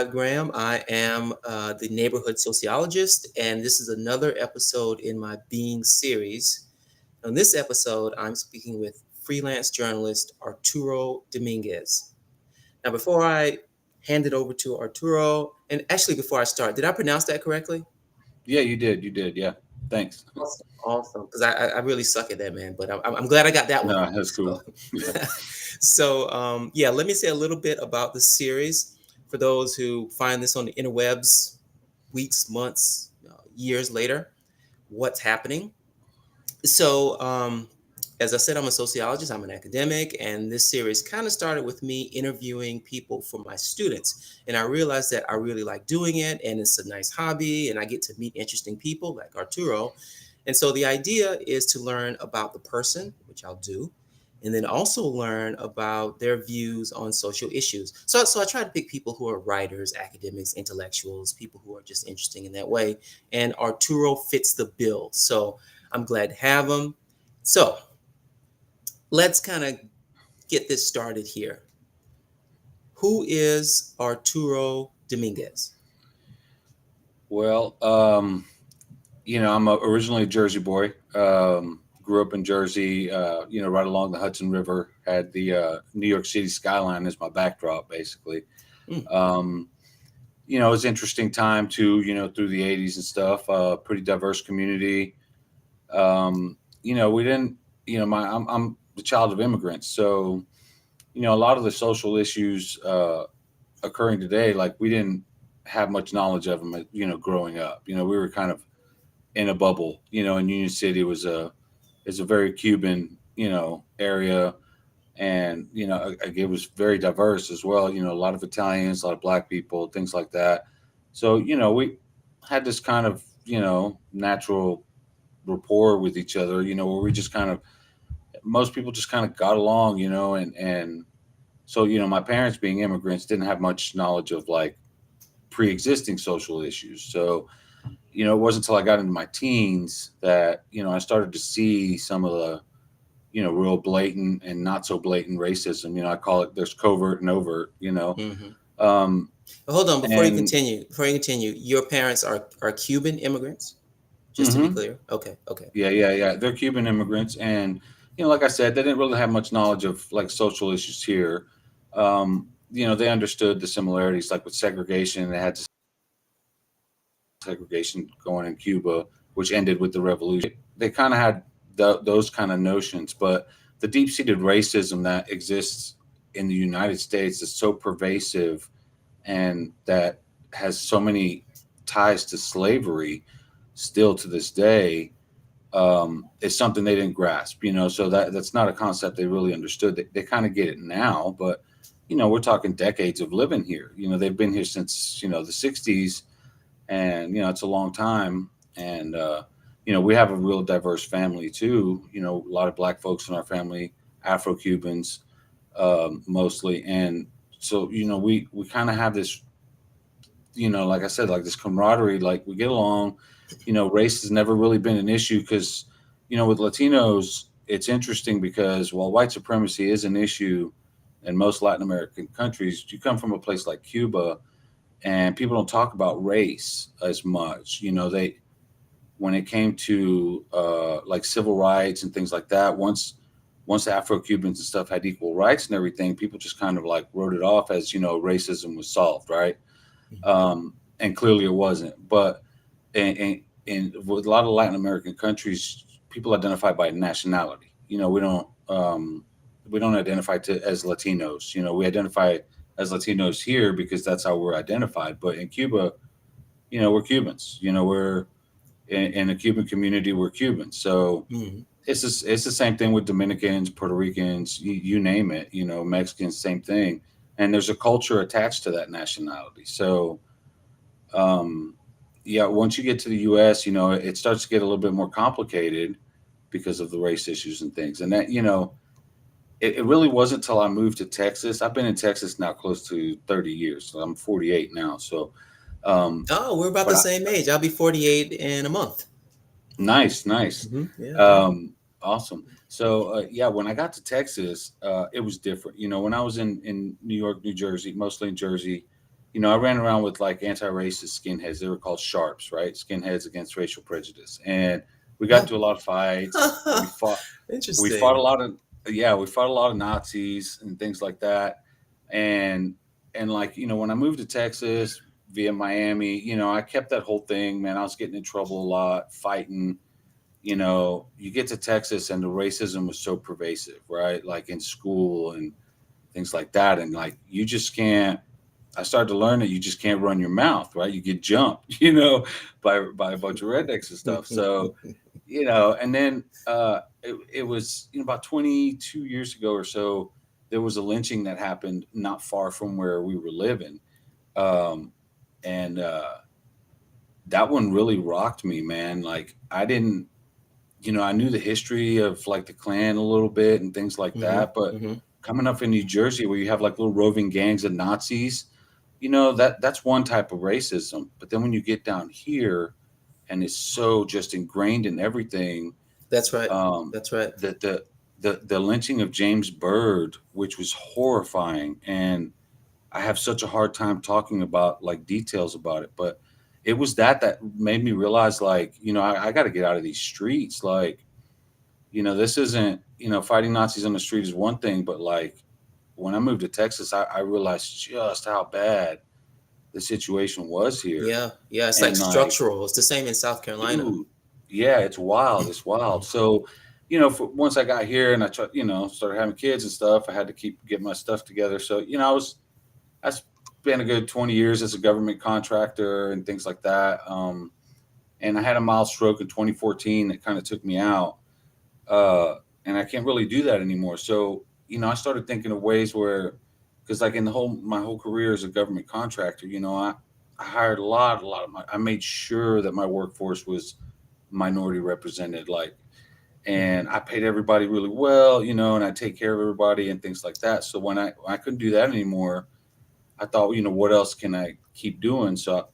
Graham. I am the neighborhood sociologist, and this is another episode in my Being series. On this episode, I'm speaking with freelance journalist Arturo Dominguez. Now, before I hand it over to Arturo, and actually before I start, did I pronounce that correctly? Yeah, you did. You did. Yeah. Thanks. Awesome, awesome. Because I really suck at that, man. But I'm glad I got that one. No, that's So, cool. Yeah. yeah, let me say a little bit about the series for those who find this on the interwebs weeks, months, years later. What's happening? So, as I said, I'm a sociologist, I'm an academic, and this series kind of started with me interviewing people for my students. And I realized that I really like doing it, and it's a nice hobby, and I get to meet interesting people like Arturo. And so the idea is to learn about the person, which I'll do, and then also learn about their views on social issues. So I try to pick people who are writers, academics, intellectuals, people who are just interesting in that way. And Arturo fits the bill. So I'm glad to have him. So let's kind of get this started here. Who is Arturo Dominguez? Well, I'm originally a Jersey boy. Grew up in Jersey. Right along the Hudson River. Had the New York City skyline as my backdrop, basically. Mm, Um, it was an interesting time too. Through the '80s and stuff. Pretty diverse community. We didn't. I'm the child of immigrants, so a lot of the social issues occurring today, like we didn't have much knowledge of them, growing up. We were kind of in a bubble, and Union City is a very Cuban, area. And, it was very diverse as well. A lot of Italians, a lot of black people, things like that. So, we had this kind of, natural rapport with each other, where we just kind of, most people just kind of got along, and so, my parents being immigrants didn't have much knowledge of like pre-existing social issues. So, it wasn't until I got into my teens that, I started to see some of the, real blatant and not so blatant racism. I call it, there's covert and overt, hmm Um, Hold on, before you and continue, your parents are Cuban immigrants, just to be hmm clear. Okay, okay. yeah. They're Cuban immigrants. And, like I said, they didn't really have much knowledge of like social issues here. They understood the similarities, like with segregation. They had segregation going in Cuba, which ended with the revolution. They kind of had those kind of notions, but the deep seated racism that exists in the United States is so pervasive and that has so many ties to slavery still to this day. Is something they didn't grasp, so that's not a concept they really understood. They kind of get it now, but we're talking decades of living here. They've been here since the 60s, and it's a long time. And we have a real diverse family too. A lot of black folks in our family, Afro Cubans, mostly. And so we kind of have this, like I said, like this camaraderie, like we get along. Race has never really been an issue because with Latinos it's interesting because while white supremacy is an issue in most Latin American countries, you come from a place like Cuba and people don't talk about race as much. They, when it came to like civil rights and things like that, once Afro Cubans and stuff had equal rights and everything, people just kind of like wrote it off as racism was solved, right? And clearly it wasn't. But in with a lot of Latin American countries, people identify by nationality. We don't identify as Latinos. We identify as Latinos here because that's how we're identified. But in Cuba, we're Cubans. We're in a Cuban community. We're Cubans. So Mm-hmm. it's the same thing with Dominicans, Puerto Ricans, you name it. Mexicans, same thing. And there's a culture attached to that nationality. So um, yeah, once you get to the U.S., it starts to get a little bit more complicated because of the race issues and things. And that, it really wasn't until I moved to Texas. I've been in Texas now close to 30 years. So I'm 48 now. So, um, Oh, we're about but the same age. I'll be 48 in a month. nice, nice. Yeah, yeah. Um, awesome. So, yeah, when I got to Texas, it was different. When I was in New York, New Jersey, mostly in Jersey, I ran around with like anti-racist skinheads. They were called sharps, right? Skinheads against racial prejudice. And we got into a lot of fights. We fought a Interesting. lot of, yeah, we fought a lot of Nazis and things like that. And like, when I moved to Texas via Miami, I kept that whole thing, man. I was getting in trouble a lot, fighting. You get to Texas and the racism was so pervasive, right? Like in school and things like that. And like, you just can't, I started to learn that you just can't run your mouth, right? You get jumped, by a bunch of rednecks and stuff. So, and then it was about 22 years ago or so, there was a lynching that happened not far from where we were living. Um, and that one really rocked me, man. Like, I didn't, I knew the history of like the Klan a little bit and things like Hmm. that. But Hmm. coming up in New Jersey, where you have like little roving gangs of Nazis, that's one type of racism. But then when you get down here, and it's so just ingrained in everything, That's right. um, That's right. that the lynching of James Byrd, which was horrifying, and I have such a hard time talking about like details about it, but it was that made me realize, like, I got to get out of these streets. Like, this isn't, fighting Nazis on the street is one thing, but like when I moved to Texas, I realized just how bad the situation was here. Yeah. Yeah. It's like And like, structural. It's the same in South Carolina. dude, yeah, it's wild. It's wild. So, once I got here and I tried, started having kids and stuff, I had to get my stuff together. So, I spent a good 20 years as a government contractor and things like that. And I had a mild stroke in 2014 that kind of took me out. And I can't really do that anymore. So, I started thinking of ways where, because like in my whole career as a government contractor, I hired I made sure that my workforce was minority represented, like, and I paid everybody really well, and I take care of everybody and things like that. So when I couldn't do that anymore, I thought, what else can I keep doing? So,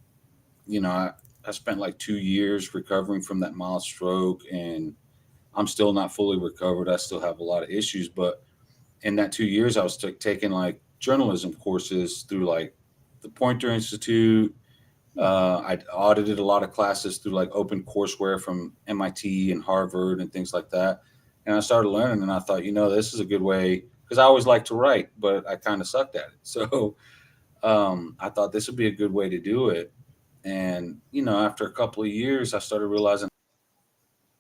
I spent like 2 years recovering from that mild stroke, and I'm still not fully recovered. I still have a lot of issues, but in that 2 years, I was taking like journalism courses through like the Poynter Institute. I audited a lot of classes through like open courseware from MIT and Harvard and things like that. And I started learning, and I thought, this is a good way, because I always liked to write, but I kind of sucked at it. So I thought this would be a good way to do it. And, after a couple of years, I started realizing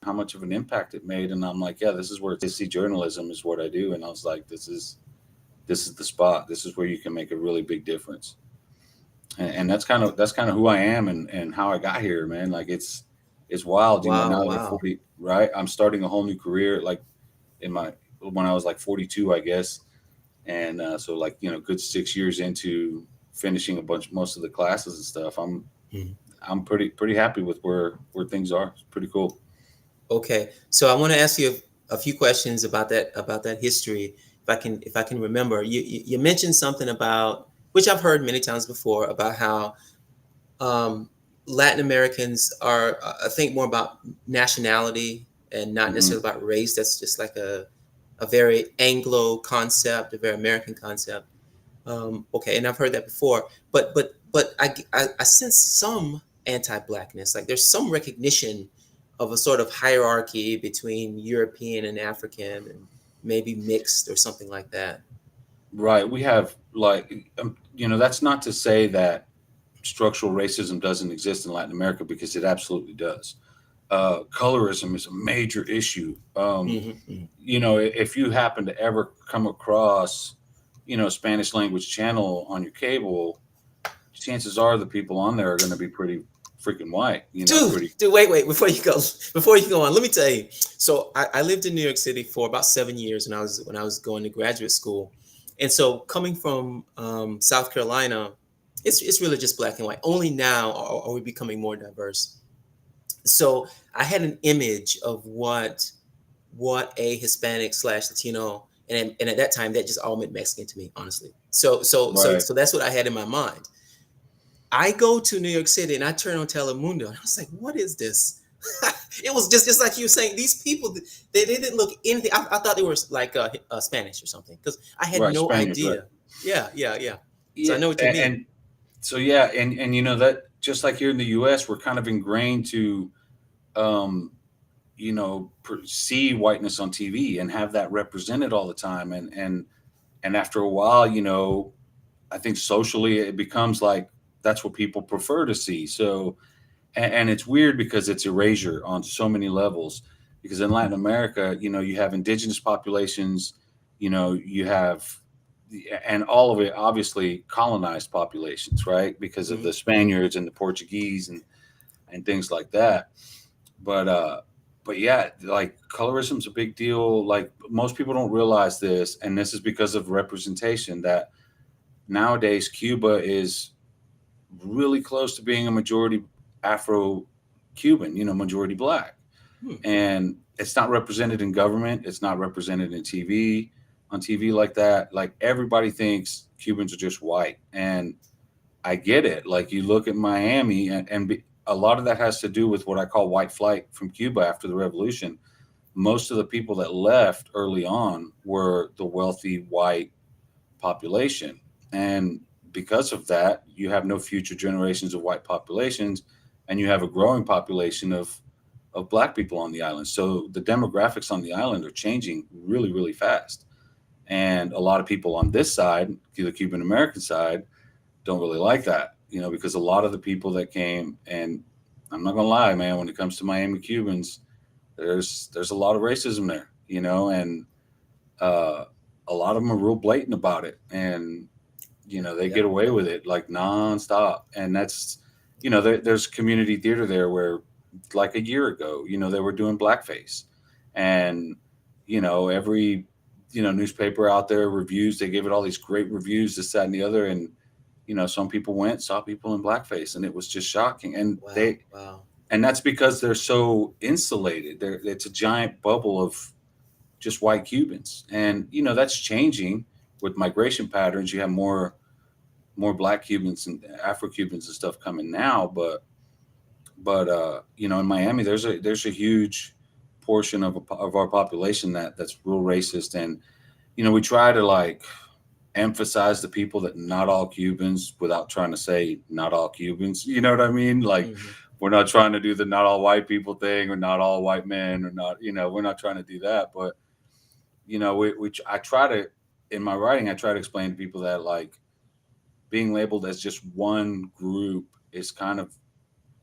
how much of an impact it made. And I'm like, yeah, this is where see journalism is what I do. And I was like, this is the spot. This is where you can make a really big difference. And that's kind of who I am, and how I got here, man. Like, it's wild, Wow. now that I'm Wow. 40, right? I'm starting a whole new career, like when I was like 42, I guess. And so like, good 6 years into finishing most of the classes and stuff, Mhm. I'm pretty happy with where things are. It's pretty cool. Okay. So I want to ask you a few questions about that history. If I can remember, you mentioned something about, which I've heard many times before, about how um, Latin Americans are, I think, more about nationality and not Hmm. necessarily about race. That's just like a very Anglo concept, a very American concept. Okay, and I've heard that before, but I sense some anti-blackness. Like there's some recognition of a sort of hierarchy between European and African, and maybe mixed or something like that. Right. We have like, that's not to say that structural racism doesn't exist in Latin America, because it absolutely does. Colorism is a major issue. Hmm. If you happen to ever come across, Spanish language channel on your cable, chances are the people on there are going to be pretty freaking white, Dude, pretty. dude, wait, before you go on, let me tell you. So I lived in New York City for about 7 years when I was going to graduate school, and so coming from South Carolina, it's really just black and white. Only now are we becoming more diverse. So I had an image of what a Hispanic slash Latino, and at that time that just all meant Mexican to me, honestly. Right. So that's what I had in my mind. I go to New York City and I turn on Telemundo and I was like, what is this? It was just like you were saying. These people, they didn't look anything. I thought they were like Spanish or something because I had Right. no Spaniards. Right. idea. Yeah, yeah, yeah. So I Yeah. know what you And, mean. So yeah, and that just like here in the U.S., we're kind of ingrained to um, see whiteness on TV and have that represented all the time, and after a while, I think socially it becomes like that's what people prefer to see. So, and it's weird because it's erasure on so many levels. Because in Latin America, you have indigenous populations, you have, and all of it obviously colonized populations, right? Because of Hmm. the Spaniards and the Portuguese and things like that. But but yeah, like colorism's a big deal. Like most people don't realize this, and this is because of representation that nowadays Cuba is really close to being a majority Afro Cuban, majority black. Hmm. And it's not represented in government, it's not represented in TV, on TV like that. Like everybody thinks Cubans are just white. And I get it. Like you look at Miami, a lot of that has to do with what I call white flight from Cuba after the revolution. Most of the people that left early on were the wealthy white population. And because of that, you have no future generations of white populations, and you have a growing population of black people on the island. So the demographics on the island are changing really, really fast. And a lot of people on this side, the Cuban American side, don't really like that, because a lot of the people that came, and I'm not gonna lie, man, when it comes to Miami Cubans, there's a lot of racism there, and uh, a lot of them are real blatant about it, and they get Yep. away with it like nonstop. And that's, there's community theater there where, like a year ago, they were doing blackface, and every newspaper out there, reviews, they gave it all these great reviews, this, that, and the other, and some people saw people in blackface, and it was just shocking. And Wow. Wow. that's because they're so insulated. It's a giant bubble of just white Cubans, and that's changing with migration patterns. You have more black Cubans and Afro Cubans and stuff coming now, but in Miami, there's a huge portion of our population that's real racist, and we try to like emphasize the people that not all Cubans without trying to say not all Cubans. You know what I mean? Like Hmm. we're not trying to do the not all white people thing, or not all white men, or not, we're not trying to do that. But I try to, in my writing, I try to explain to people that like being labeled as just one group is kind of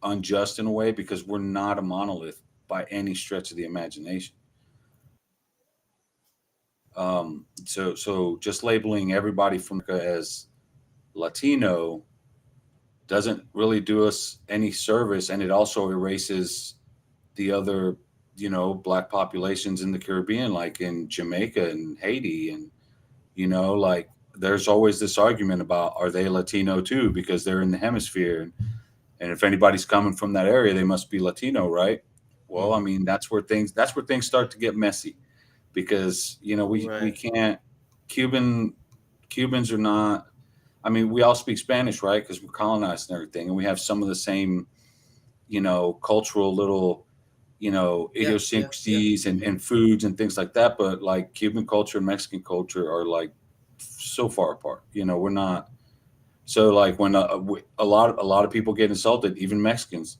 unjust in a way, because we're not a monolith by any stretch of the imagination. So just labeling everybody from as Latino doesn't really do us any service, and it also erases the other, black populations in the Caribbean, like in Jamaica and Haiti, and like there's always this argument about, are they Latino too, because they're in the hemisphere, and if anybody's coming from that area, they must be Latino, right? Well, I Hmm. mean, that's where things start to get messy, because we Right. can't. Cubans are not. I mean, we all speak Spanish, right? Because we're colonized and everything, and we have some of the same, cultural little, Yeah. Yeah. Yeah. idiosyncrasies and, Hmm. and foods and things like that. But like Cuban culture and Mexican culture are like so far apart. We're not. So like when a lot of people get insulted, even Mexicans,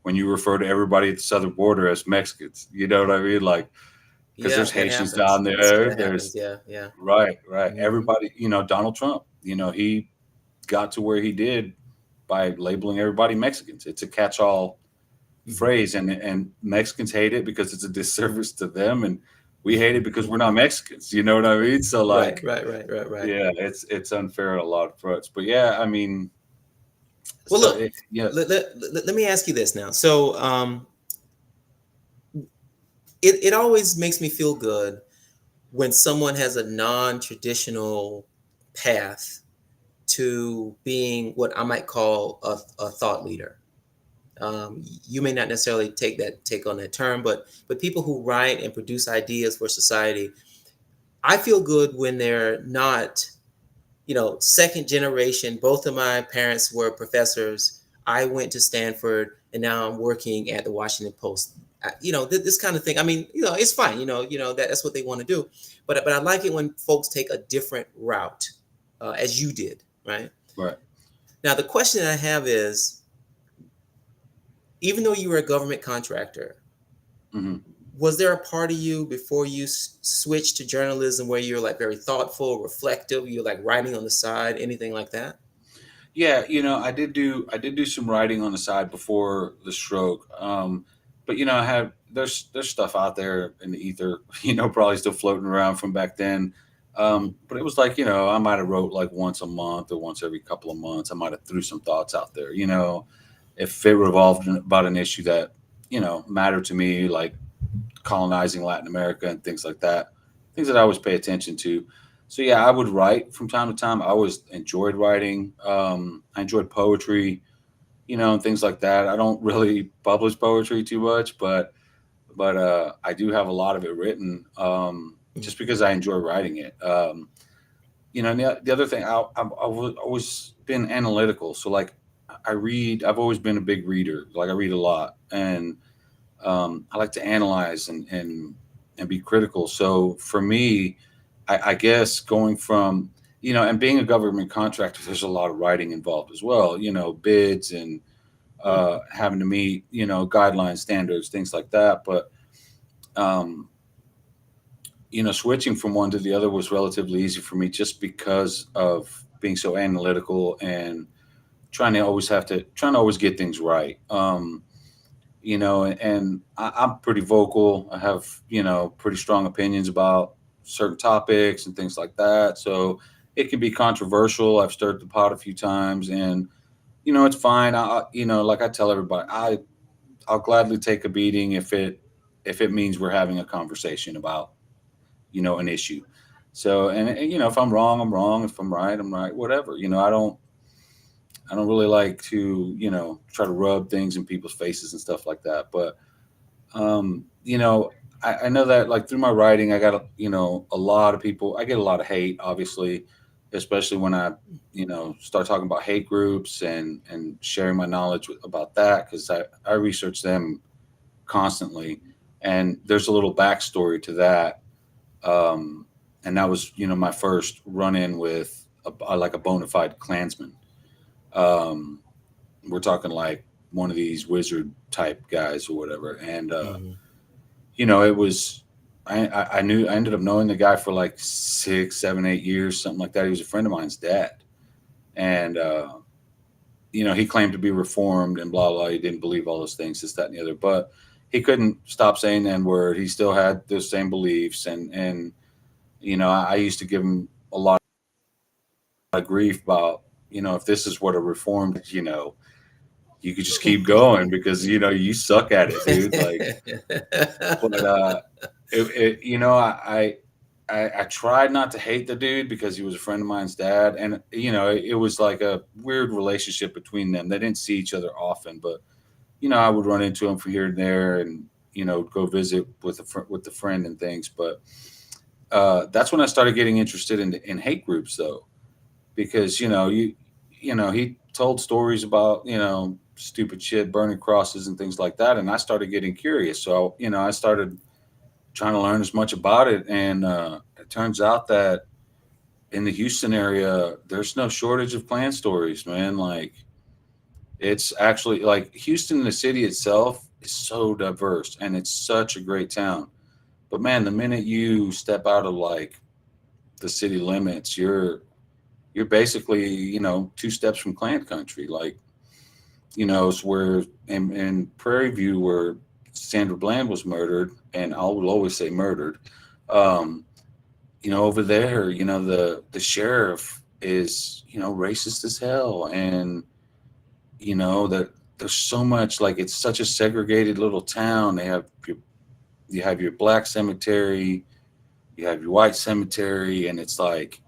when you refer to everybody at the southern border as Mexicans. You know what I mean? Like because Yeah. there's That Haitians happens. down there. That happens. There's Yeah. Yeah. right, right. Hmm. Everybody, Donald Trump, he got to where he did by labeling everybody Mexicans. It's a catch-all Hmm. phrase, and Mexicans hate it because it's a disservice to them, and we hate it because we're not Mexicans. You know what I mean? So Right. like, Right. Right. Right. Right. yeah, it's unfair on a lot of fronts. But yeah, I mean, Well, so look. yeah, Let me ask you this now. So, it always makes me feel good when someone has a non-traditional path to being what I might call a thought leader. You may not necessarily take on that term, but people who write and produce ideas for society, I feel good when they're not, second generation. Both of my parents were professors. I went to Stanford, and now I'm working at the Washington Post. This kind of thing. I mean, it's fine. That's what they want to do, but I like it when folks take a different route, as you did, right? right. Now, the question I have is, even though you were a government contractor, Hmm. was there a part of you before you switched to journalism where you're like very thoughtful, reflective, you're like writing on the side, anything like that? Yeah, I did do some writing on the side before the stroke. But I had there's stuff out there in the ether, probably still floating around from back then. Hmm. But it was like, I might have wrote like once a month or once every couple of months. I might have threw some thoughts out there, if it revolved about an issue that, mattered to me, like colonizing Latin America and things like that, things that I always pay attention to. So yeah, I would write from time to time. I always enjoyed writing. I enjoyed poetry, and things like that. I don't really publish poetry too much, but I do have a lot of it written, just because I enjoy writing it. And the other thing, I've always been analytical. So like, I read. I've always been a big reader. Like I read a lot, and I like to analyze and be critical. So for me, I guess going from and being a government contractor, there's a lot of writing involved as well. Bids and having to meet guidelines, standards, things like that. But um, switching from one to the other was relatively easy for me just because of being so analytical and trying to always get things right. And I'm pretty vocal. I have, pretty strong opinions about certain topics and things like that. So it can be controversial. I've stirred the pot a few times, and it's fine. Like I tell everybody, I'll gladly take a beating if it means we're having a conversation about an issue. So and if I'm wrong, I'm wrong. If I'm right, I'm right. Whatever. I don't really like to try to rub things in people's faces and stuff like that. But um, you know, I know that like through my writing, I got a lot of people. I get a lot of hate, obviously, especially when I start talking about hate groups and sharing my knowledge about that, because I research them constantly, and there's a little backstory to that. Um, and that was my first run in with like a bona fide Klansman. Um, we're talking like one of these wizard type guys or whatever, and Hmm. it was I ended up knowing the guy for like 6, 7, 8 years, something like that. He was a friend of mine's dad, and he claimed to be reformed and blah blah. He didn't believe all those things, this, that, and the other, but he couldn't stop saying the N word. He still had those same beliefs, and I used to give him a lot of grief about if this is what a reformed you could just keep going because you suck at it, dude. Like, but I tried not to hate the dude because he was a friend of mine's dad, and it was like a weird relationship between them. They didn't see each other often, but I would run into him from here and there, and go visit with the friend and things. But that's when I started getting interested in hate groups, though, because he told stories about stupid shit, burning crosses and things like that, and I started getting curious. So I started trying to learn as much about it, and it turns out that in the Houston area, there's no shortage of Klan stories, man. Like, it's actually like Houston, the city itself, is so diverse, and it's such a great town. But man, the minute you step out of like the city limits, you're basically 2 steps from Klan country. Like, it's where in Prairie View, where Sandra Bland was murdered, and I will always say murdered. Um, over there, the sheriff is racist as hell, and that there's so much, like, it's such a segregated little town. You have your black cemetery, you have your white cemetery, and it's like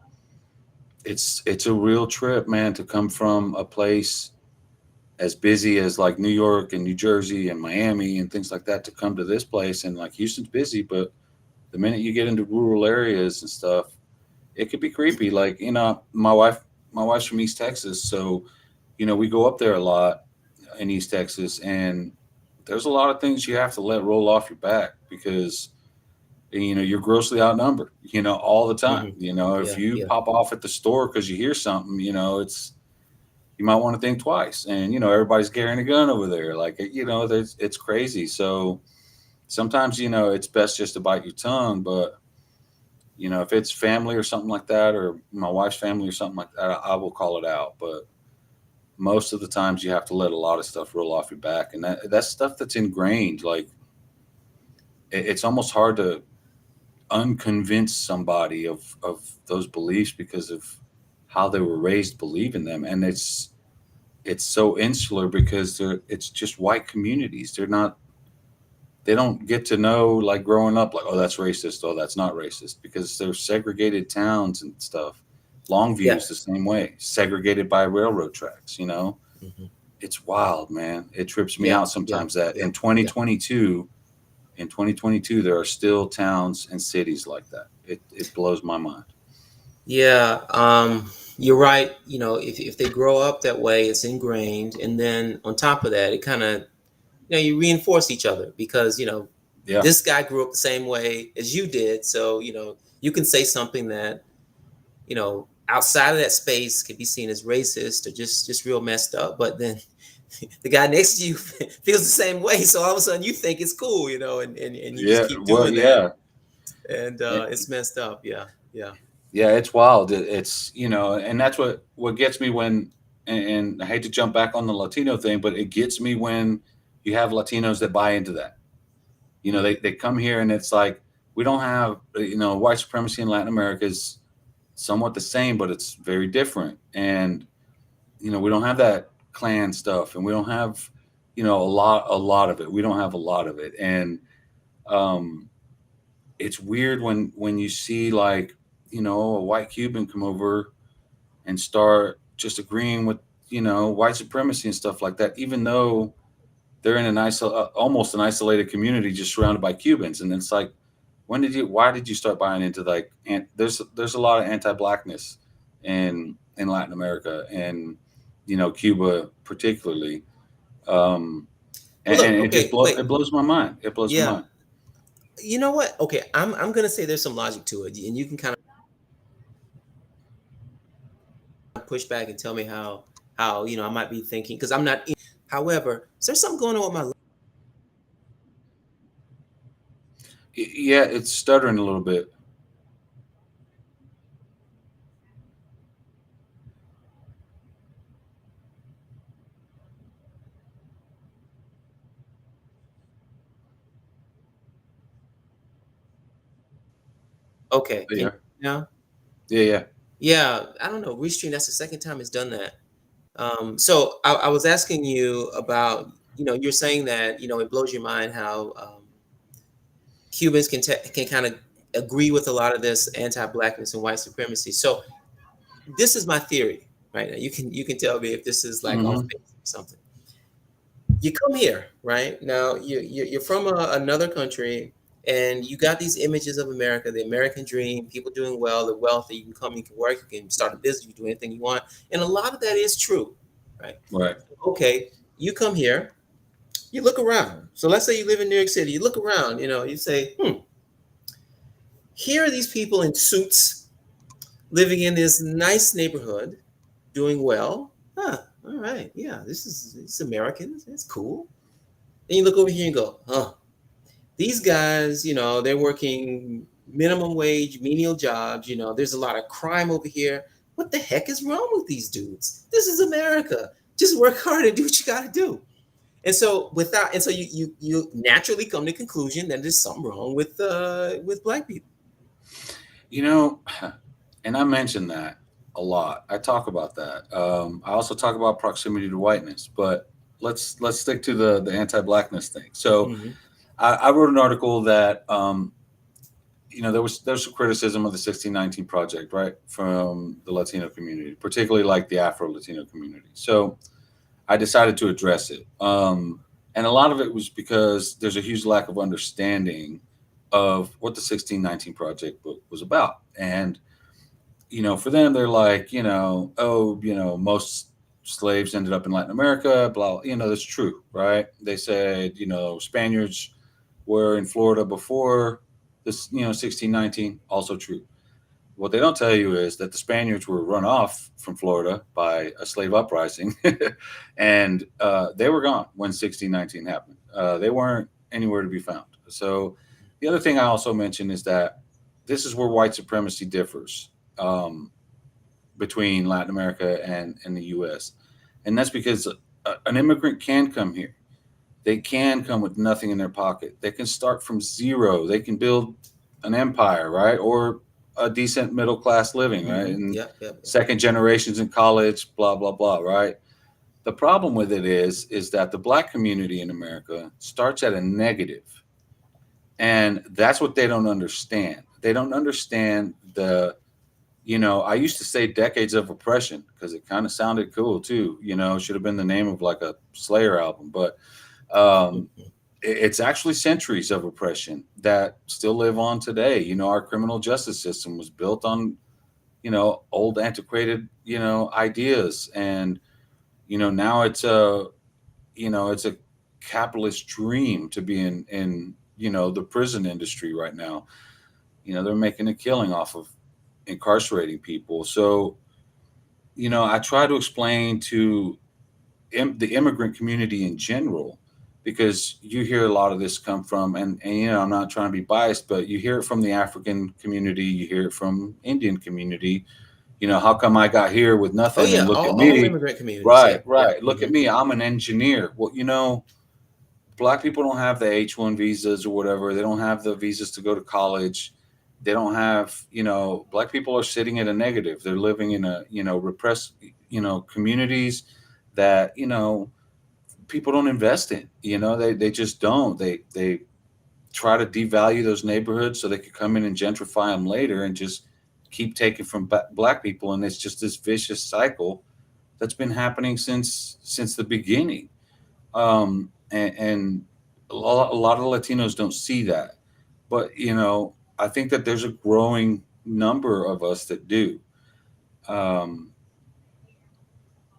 it's a real trip, man, to come from a place as busy as like New York and New Jersey and Miami and things like that to come to this place. And like, Houston's busy, but the minute you get into rural areas and stuff, it could be creepy. Like, my wife's from East Texas, so we go up there a lot in East Texas, and there's a lot of things you have to let roll off your back because you're grossly outnumbered, all the time. Hmm. If Yeah, you yeah. pop off at the store because you hear something, it's you might want to think twice. And everybody's carrying a gun over there. Like it's crazy. So sometimes it's best just to bite your tongue. But if it's family or something like that, or my wife's family or something like that, I will call it out. But most of the times you have to let a lot of stuff roll off your back, and that's stuff that's ingrained. Like it's almost hard to unconvince somebody of those beliefs because of how they were raised believing them. And it's so insular because it's just white communities. They don't get to know, like, growing up, like, oh, that's racist, oh, that's not racist, because they're segregated towns and stuff. Yeah. Longview's the same way, segregated by railroad tracks. Hmm. It's wild, man. It trips me Yeah. out Yeah. sometimes that Yeah. in Yeah. 2022, there are still towns and cities like that. It blows my mind. Yeah. You're right. If they grow up that way, it's ingrained. And then on top of that, it kind of, you reinforce each other because, Yeah, this guy grew up the same way as you did. So, you can say something that, outside of that space could be seen as racist or just real messed up. But then the guy next to you feels the same way. So all of a sudden you think it's cool, and you just yeah. keep Well, doing that. yeah. And it's messed up. Yeah. Yeah. Yeah, it's wild. It's and that's what gets me when, and I hate to jump back on the Latino thing, but it gets me when you have Latinos that buy into that. Mm. They come here and it's like we don't have white supremacy in Latin America is somewhat the same, but it's very different. And we don't have that clan stuff, and we don't have a lot of it. We don't have a lot of it, and um, it's weird when you see, like, a white Cuban come over and start just agreeing with white supremacy and stuff like that, even though they're in almost an isolated community just surrounded by Cubans. And it's like, why did you start buying into, like, and there's a lot of anti-blackness in Latin America, and Cuba particularly. um Well, and look. it just Okay. Wait. blows my mind. It blows my Yeah. mind. You know what? Okay. I'm gonna say there's some logic to it, and you can kind of push back and tell me how I might be thinking because I'm not. However, is there something going on with my? Yeah, it's stuttering a little bit. Okay. Can Yeah, you now? yeah, yeah. Yeah, I don't know. Restream, that's the second time it's done that. So I was asking you about, you're saying that, it blows your mind how Cubans can kind of agree with a lot of this anti-blackness and white supremacy. So this is my theory, right? Now you can tell me if this is like off Hmm. base or something. You come here, right? Now you're from another country, and you got these images of America, the American dream, people doing well, they're wealthy, you can come, you can work, you can start a business, you can do anything you want, and a lot of that is true, right? Right. Okay, you come here, you look around. So let's say you live in New York City, you look around, you say, here are these people in suits living in this nice neighborhood, doing well. Huh, all right, yeah, this is American, it's cool. Then you look over here and go, huh, these guys, they're working minimum wage, menial jobs. There's a lot of crime over here. What the heck is wrong with these dudes? This is America. Just work hard and do what you got to do. And so you naturally come to the conclusion that there's something wrong with black people. you know and I mentioned that a lot. I talk about that. I also talk about proximity to whiteness, but let's stick to the anti-blackness thing. So Hmm. I wrote an article that there was some criticism of the 1619 project, right, from the Latino community, particularly like the Afro Latino community. So I decided to address it, and a lot of it was because there's a huge lack of understanding of what the 1619 project was about. And for them, they're like, oh, most slaves ended up in Latin America, blah, that's true, right? They said, Spaniards were in Florida before this, 1619, also true. What they don't tell you is that the Spaniards were run off from Florida by a slave uprising, and they were gone when 1619 happened. They weren't anywhere to be found. So, the other thing I also mentioned is that this is where white supremacy differs between Latin America and the U.S., and that's because an immigrant can come here. They can come with nothing in their pocket. They can start from zero. They can build an empire, right? Or a decent middle class living, right? And Yep, yep, yep. second generations in college, blah blah blah, right? The problem with it is that the black community in America starts at a negative, and that's what they don't understand. They don't understand the, I used to say decades of oppression because it kind of sounded cool too. Should have been the name of like a Slayer album, but um, it's actually centuries of oppression that still live on today. Our criminal justice system was built on, old antiquated, ideas. And, now it's a capitalist dream to be in, the prison industry right now. They're making a killing off of incarcerating people. So, I try to explain to the immigrant community in general, because you hear a lot of this come from, and I'm not trying to be biased, but you hear it from the African community, you hear it from Indian community. How come I got here with Oh nothing, yeah, and look at all me. immigrant communities. Right, Yep, yep. right, look at me, I'm an engineer. Well, black people don't have the H-1 visas or whatever. They don't have the visas to go to college. They don't have, black people are sitting at a negative. They're living in a, repressed, communities that, people don't invest in. They just don't. They try to devalue those neighborhoods so they could come in and gentrify them later and just keep taking from black people. And it's just this vicious cycle that's been happening since the beginning. And a lot of Latinos don't see that, but I think that there's a growing number of us that do. Um,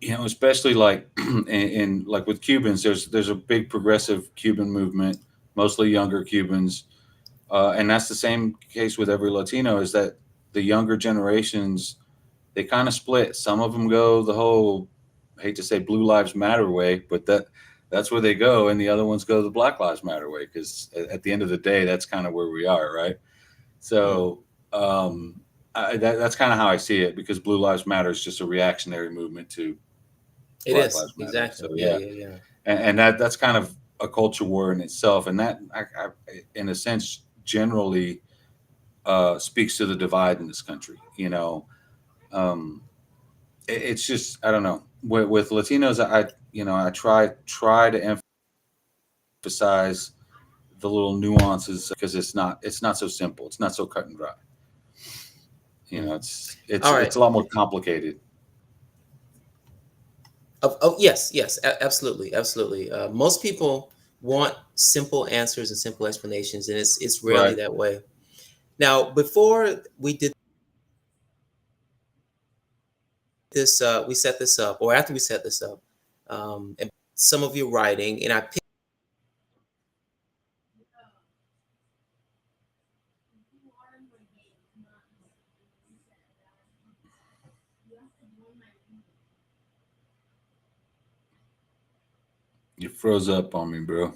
especially like in like with Cubans, there's a big progressive Cuban movement, mostly younger Cubans, and that's the same case with every Latino. Is that the younger generations, they kind of split. Some of them go the whole, I hate to say Blue Lives Matter way, but that's where they go, and the other ones go the Black Lives Matter way, because at the end of the day, that's kind of where we are, right? Mm. So that's kind of how I see it, because Blue Lives Matter is just a reactionary movement to It Black is Lives Matter. exactly. So Yeah, yeah, yeah, yeah. and that's kind of a culture war in itself, and that in a sense generally speaks to the divide in this country. Um, it's just, I don't know, with Latinos, I try to emphasize the little nuances, because it's not so simple. It's not so cut and dry. Mm. It's it's All right. it's a lot more complicated. Yes, yes, absolutely, absolutely. Most people want simple answers and simple explanations, and it's rarely Right. that way. Now, before we did this, we set this up, or after we set this up, and some of your writing, and I picked You froze up on me, bro.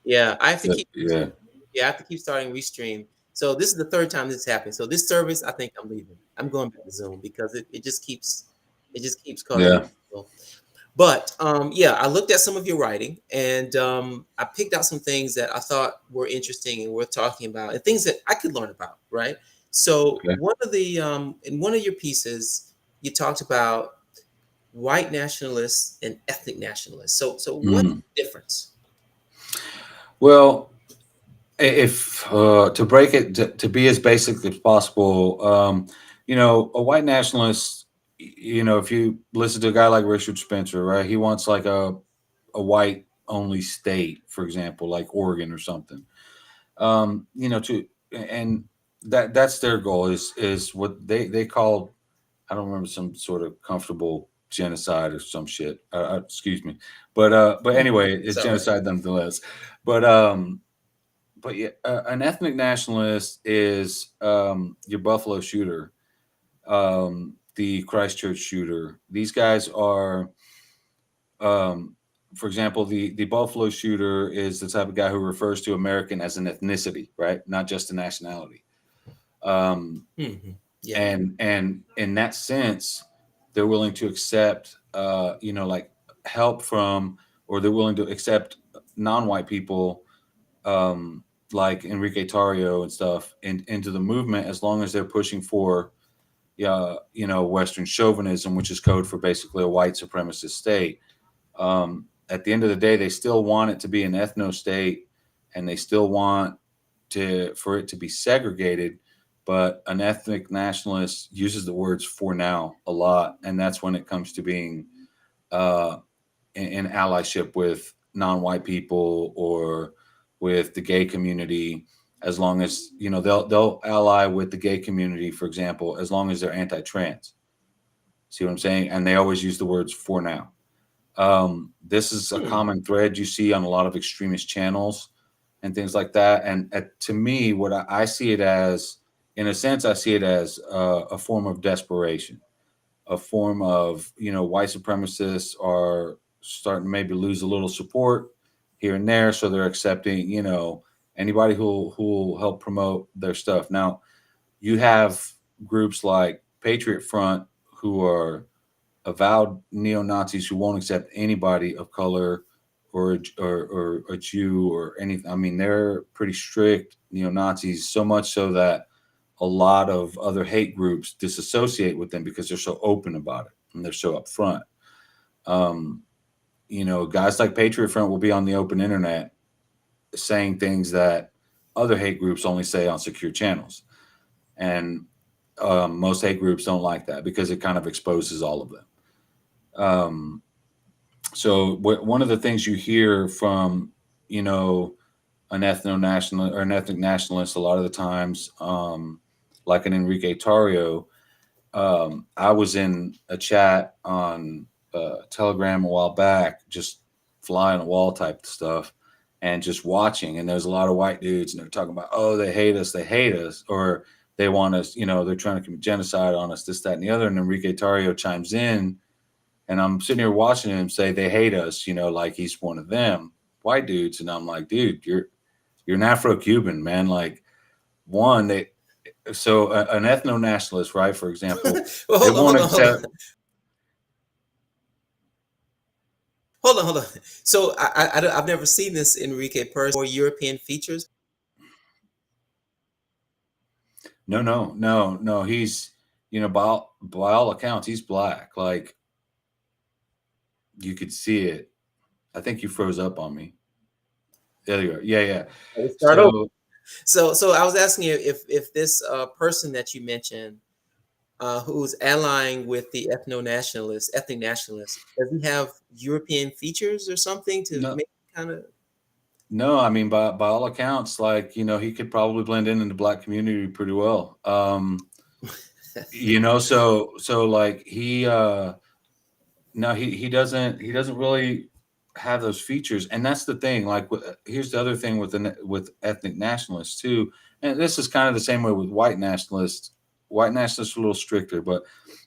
yeah, I have to keep Yeah. yeah, I have to keep starting Restream. So this is the third time this is happening. So this service, I think I'm leaving. I'm going back to Zoom because it just keeps causing Yeah. trouble. But yeah, I looked at some of your writing and I picked out some things that I thought were interesting and worth talking about, and things that I could learn about. Right. So Okay. one of the in one of your pieces, you talked about white nationalists and ethnic nationalists. So what's Mm. the difference? Well, if to break it to be as basic as possible, a white nationalist, if you listen to a guy like Richard Spencer, right, he wants like a white only state, for example, like Oregon or something. To and that's their goal, is what they call, I don't remember, some sort of comfortable genocide or some shit. Excuse me, but anyway, it's It's all right. genocide nonetheless. But but yeah, an ethnic nationalist is your Buffalo shooter, the Christchurch shooter. These guys are, um, for example, the Buffalo shooter is the type of guy who refers to American as an ethnicity, right? Not just a nationality. Um, Hmm. Yeah. and in that sense, they're willing to accept, like help from, or they're willing to accept non-white people, um, like Enrique Tarrio and stuff, into the movement as long as they're pushing for, yeah, Western chauvinism, which is code for basically a white supremacist state. At the end of the day, they still want it to be an ethno state, and they still want for it to be segregated. But an ethnic nationalist uses the words "for now" a lot, and that's when it comes to being uh, in allyship with non-white people or with the gay community. As long as they'll ally with the gay community, for example, as long as they're anti-trans. See what I'm saying? And they always use the words "for now." This is a Hmm. common thread you see on a lot of extremist channels and things like that. And to me, what I see it as, in a sense, I see it as a form of desperation, a form of, white supremacists are starting to maybe lose a little support here and there. So they're accepting, anybody who will help promote their stuff. Now, you have groups like Patriot Front who are avowed neo Nazis who won't accept anybody of color or a Jew or anything. I mean, they're pretty strict neo Nazis, so much so that a lot of other hate groups disassociate with them because they're so open about it and they're so upfront. Um, Guys like Patriot Front will be on the open internet saying things that other hate groups only say on secure channels. And most hate groups don't like that because it kind of exposes all of them. Um, one of the things you hear from, you know, an ethno national or an ethnic nationalist a lot of the times, like an Enrique Tarrio. I was in a chat on Telegram a while back, just fly on the wall type stuff, and just watching. And there's a lot of white dudes, and they're talking about, oh, they hate us, or they want us, they're trying to commit genocide on us, this, that, and the other. And Enrique Tarrio chimes in, and I'm sitting here watching him say they hate us, like he's one of them white dudes. And I'm like, dude, you're an Afro-Cuban, man. Like, one, an ethno-nationalist, right? For example, Well, they hold on, won't hold on, hold on, accept. hold on, hold on. So I've never seen this Enrique person or European features. No, no, no, no. He's, by all accounts, he's black. Like, you could see it. I think you froze up on me. There you go. Yeah, yeah. Let's start over. So So I was asking you if this person that you mentioned, who's allying with the ethnic nationalist, does he have European features or something to no, make kind of? no. I mean, by all accounts, like, he could probably blend in the black community pretty well. So like no, he doesn't really have those features, and that's the thing. Like, here's the other thing with ethnic nationalists too, and this is kind of the same way with white nationalists. White nationalists are a little stricter, but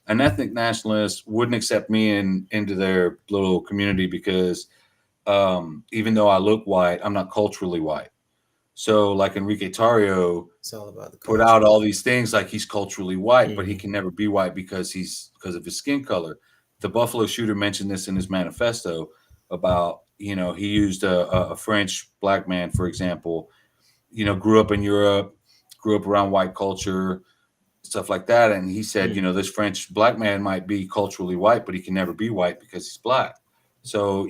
an ethnic nationalist wouldn't accept me into their little community because, even though I look white, I'm not culturally white. So, like Enrique Tarrio It's all about the put culture. out all these things like he's culturally white, but he Hmm. can never be white because of his skin color. The Buffalo shooter mentioned this in his manifesto about, he used a French black man, for example, grew up in Europe, grew up around white culture, stuff like that. And he said, Hmm. this French black man might be culturally white, but he can never be white because he's black. So,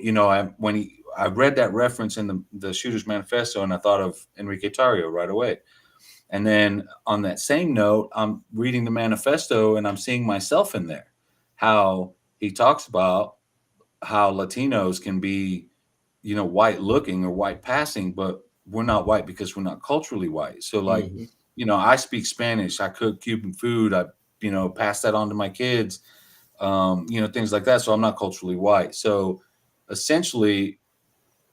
I read that reference in the shooter's manifesto, and I thought of Enrique Tarrio right away. And then on that same note, I'm reading the manifesto and I'm seeing myself in there. How he talks about how Latinos can be, white looking or white passing, but we're not white because we're not culturally white. So, like, Hmm. I speak Spanish, I cook Cuban food, I, pass that on to my kids, things like that. So I'm not culturally white. So essentially,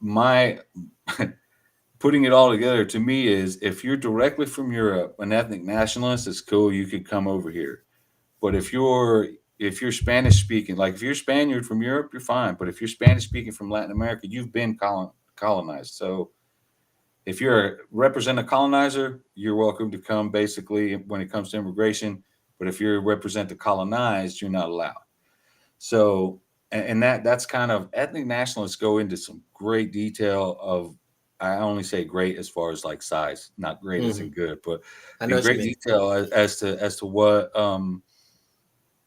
my putting it all together to me is if you're directly from Europe, an ethnic nationalist, it's cool. You could come over here. But if you're Spanish speaking, like if you're Spaniard from Europe, you're fine. But if you're Spanish speaking from Latin America, you've been colonized. So if you're represent a colonizer, you're welcome to come. Basically, when it comes to immigration, but if you represent the colonized, you're not allowed. So, and that's kind of ethnic nationalists go into some great detail of. I only say great as far as like size, not great as in Hmm. good, but I know in what you great mean. detail as to what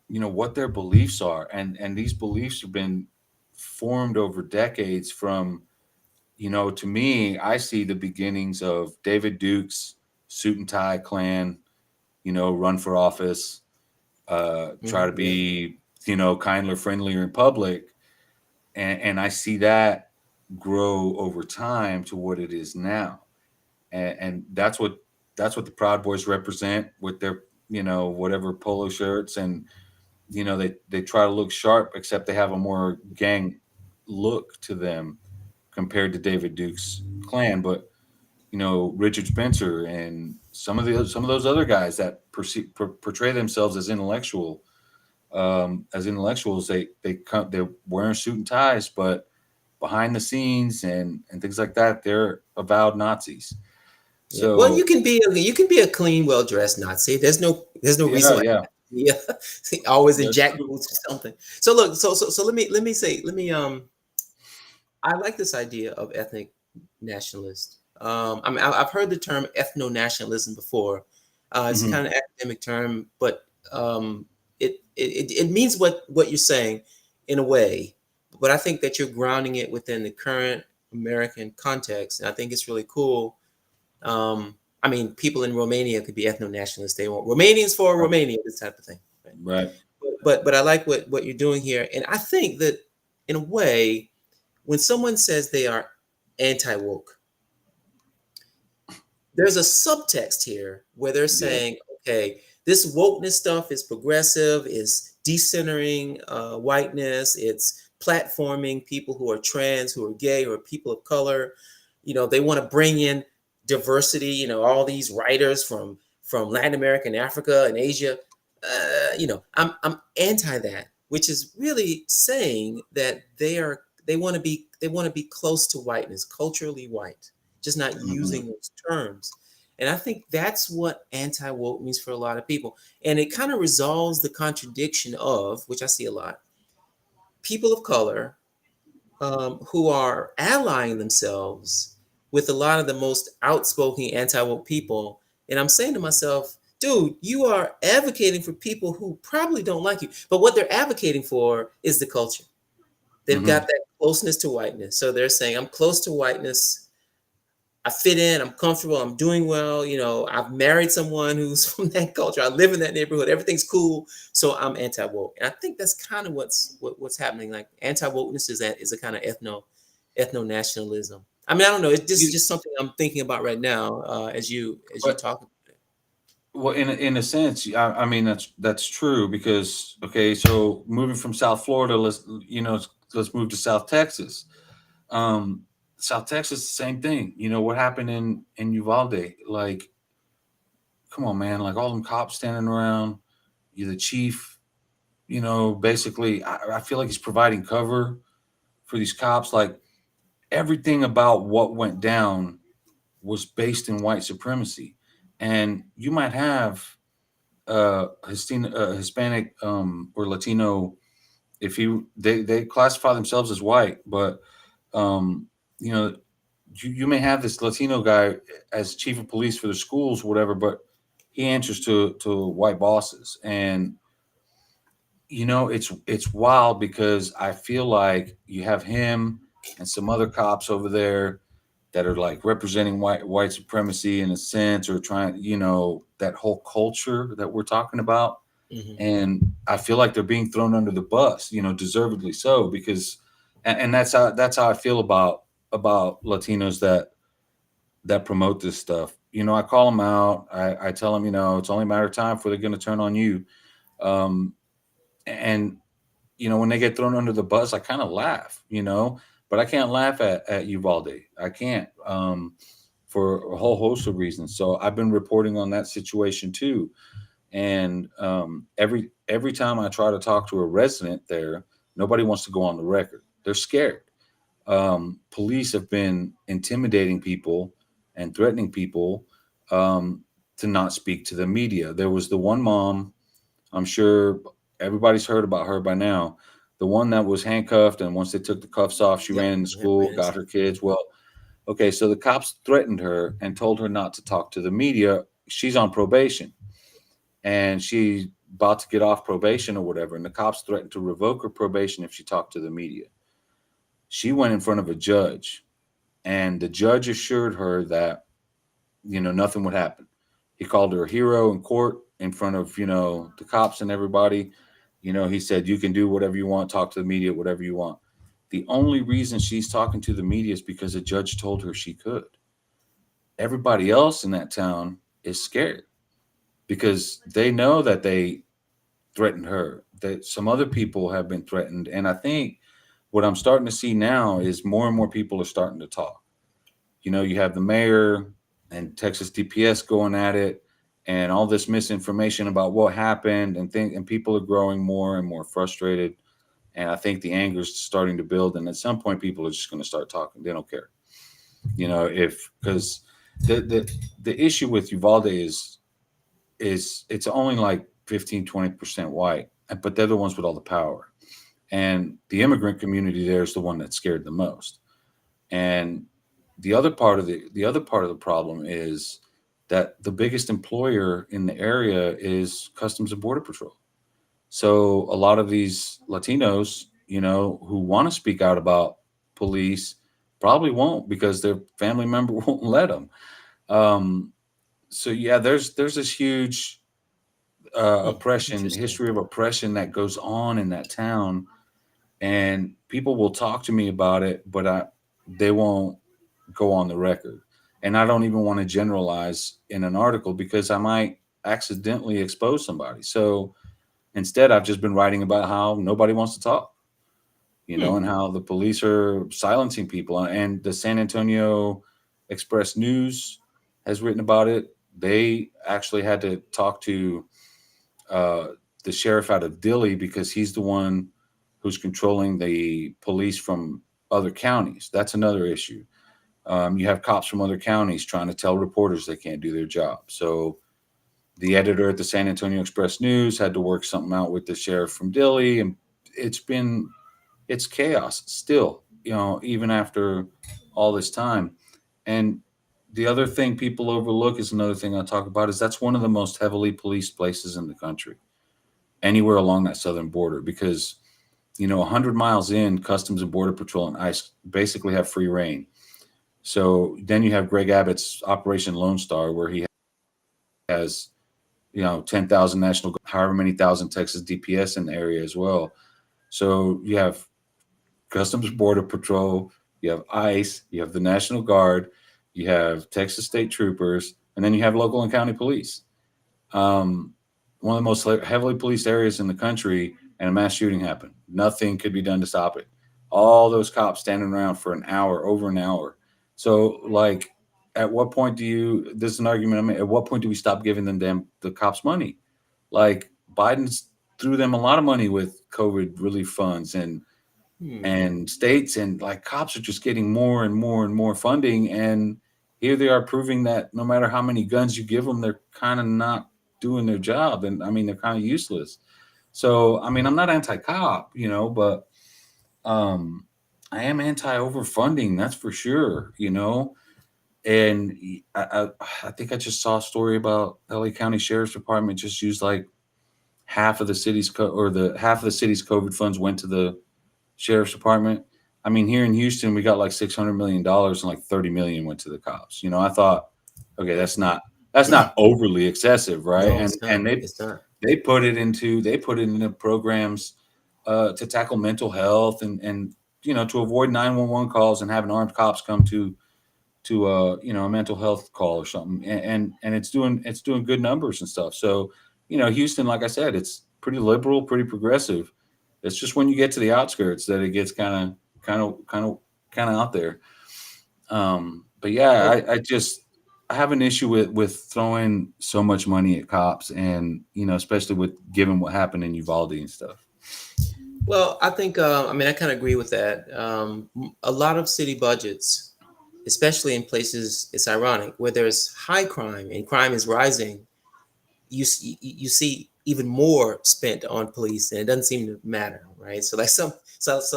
what their beliefs are, and these beliefs have been formed over decades. From to me, I see the beginnings of David Duke's suit and tie clan. Run for office, try to Yeah. be kinder, friendlier in public, and I see that grow over time to what it is now, and that's what the Proud Boys represent with their whatever polo shirts, and they try to look sharp, except they have a more gang look to them compared to David Duke's clan. But Richard Spencer and some of those other guys that portray themselves as intellectuals, they're wearing suit and ties, but behind the scenes and things like that, they're avowed Nazis. Yeah. Well, So you can be a clean, well dressed Nazi. There's no yeah, reason why. yeah, Yeah, always in that's jack true. boots or something. So look, so let me. I like this idea of ethnic nationalist. I mean, I've heard the term ethno nationalism before. It's Hmm. kind of academic term, but it means what you're saying in a way. But I think that you're grounding it within the current American context, and I think it's really cool. I mean, people in Romania could be ethno nationalists. They want Romanians for Right, Romania, this type of thing. Right? right. But I like what you're doing here, and I think that in a way, when someone says they are anti woke, there's a subtext here where they're Yeah. saying, okay, this wokeness stuff is progressive, is decentering whiteness, it's platforming people who are trans, who are gay, or people of color. They want to bring in diversity. All these writers from Latin America and Africa and Asia. I'm anti that, which is really saying that they want to be close to whiteness, culturally white, just not Hmm. using those terms. And I think that's what anti woke means for a lot of people. And it kind of resolves the contradiction of, which I see a lot, people of color who are allying themselves with a lot of the most outspoken anti woke people. And I'm saying to myself, dude, you are advocating for people who probably don't like you. But what they're advocating for is the culture. They've Hmm. got that closeness to whiteness. So they're saying, I'm close to whiteness. I fit in, I'm comfortable, I'm doing well. I've married someone who's from that culture. I live in that neighborhood. Everything's cool. So I'm anti-woke. And I think that's kind of what's happening. Like anti-wokeness is a kind of ethno nationalism. I mean, I don't know. This is You, just something I'm thinking about right now as you but talk about well, in a sense, I mean that's true because okay, so moving from South Florida, let's move to South Texas. Um, South Texas, same thing. What happened in Uvalde? Like, come on, man! Like all them cops standing around. You're the chief. Basically, I feel like he's providing cover for these cops. Like everything about what went down was based in white supremacy, and you might have Hispanic or Latino if they classify themselves as white, but um, you know you may have this Latino guy as chief of police for the schools, whatever, but he answers to white bosses, and it's wild because I feel like you have him and some other cops over there that are like representing white supremacy in a sense, or trying that whole culture that we're talking about, it. Hmm. and I feel like they're being thrown under the bus, deservedly so, because and that's how I feel about Latinos that promote this stuff. I call them out. I tell them, it's only a matter of time before they're going to turn on you. Um, and when they get thrown under the bus, I kind of laugh, but I can't laugh at Uvalde. I can't. for a whole host of reasons. So I've been reporting on that situation too. And every time I try to talk to a resident there, nobody wants to go on the record. They're scared. Police have been intimidating people and threatening people um, to not speak to the media. There was the one mom, I'm sure everybody's heard about her by now, the one that was handcuffed, and once they took the cuffs off, she Yep. ran into Yep. school, Ran got into. her kids. Well, okay, so the cops threatened her and told her not to talk to the media. She's on probation and she's about to get off probation or whatever. And the cops threatened to revoke her probation if she talked to the media. She went in front of a judge, and the judge assured her that, nothing would happen. He called her a hero in court in front of, the cops and everybody. He said, you can do whatever you want, talk to the media, whatever you want. The only reason she's talking to the media is because a judge told her she could. Everybody else in that town is scared because they know that they threatened her, that some other people have been threatened. And I think what I'm starting to see now is more and more people are starting to talk. You have the mayor and Texas DPS going at it, and all this misinformation about what happened, and people are growing more and more frustrated. And I think the anger is starting to build, and at some point people are just going to start talking. They don't care. If because the issue with Uvalde is it's only like 15-20% white, but they're the ones with all the power. And the immigrant community there is the one that's scared the most. And the other part of the problem is that the biggest employer in the area is Customs and Border Patrol. So a lot of these Latinos, who want to speak out about police, probably won't because their family member won't let them. Um, so yeah, there's this huge oppression, Interesting. history of oppression that goes on in that town, and people will talk to me about it, but they won't go on the record. And I don't even want to generalize in an article because I might accidentally expose somebody. So instead, I've just been writing about how nobody wants to talk, Hmm. and how the police are silencing people. And the San Antonio Express News has written about it. They actually had to talk to uh, the sheriff out of Dilley because he's the one who's controlling the police from other counties. That's another issue. You have cops from other counties trying to tell reporters they can't do their job. So the editor at the San Antonio Express News had to work something out with the sheriff from Dilley, and it's chaos still. Even after all this time. And the other thing people overlook is another thing I'll talk about is that's one of the most heavily policed places in the country, anywhere along that southern border, because 100 miles in, Customs and Border Patrol and ICE basically have free reign. So then you have Greg Abbott's Operation Lone Star, where he has 10,000 national, however many thousand Texas DPS in the area as well. So you have Customs Border Patrol, you have ICE, you have the National Guard, you have Texas State Troopers, and then you have local and county police. Um, One of the most heavily policed areas in the country, and a mass shooting happened. Nothing could be done to stop it. All those cops standing around for an hour, over an hour. So, like, at what point do you? This is an argument I mean. At what point do we stop giving the cops money? Like Biden's threw them a lot of money with COVID relief funds Hmm. and states, and like cops are just getting more and more and more funding, and here they are proving that no matter how many guns you give them, they're kind of not doing their job, and I mean they're kind of useless. So I mean I'm not anti-cop, but um I am anti-overfunding, that's for sure. And I think I just saw a story about LA County Sheriff's Department just used like half of the city's or the half of the city's COVID funds went to the sheriff's department. I mean, here in Houston, we got like $600 million and like 30 million went to the cops. I thought, okay, that's not overly excessive, right? No, And it's not. and they It's not. they put it into programs to tackle mental health and to avoid 911 calls and having armed cops come to a mental health call or something, and it's doing good numbers and stuff. So Houston, like I said, it's pretty liberal, pretty progressive. It's just when you get to the outskirts that it gets kind of out there. But yeah, Well, I just I have an issue with throwing so much money at cops, and especially with given what happened in Uvalde and stuff. Well, I think I mean I kind of agree with that. A lot of city budgets, especially in places, it's ironic where there's high crime and crime is rising. You see even more spent on police, and it doesn't seem to matter, right? So like so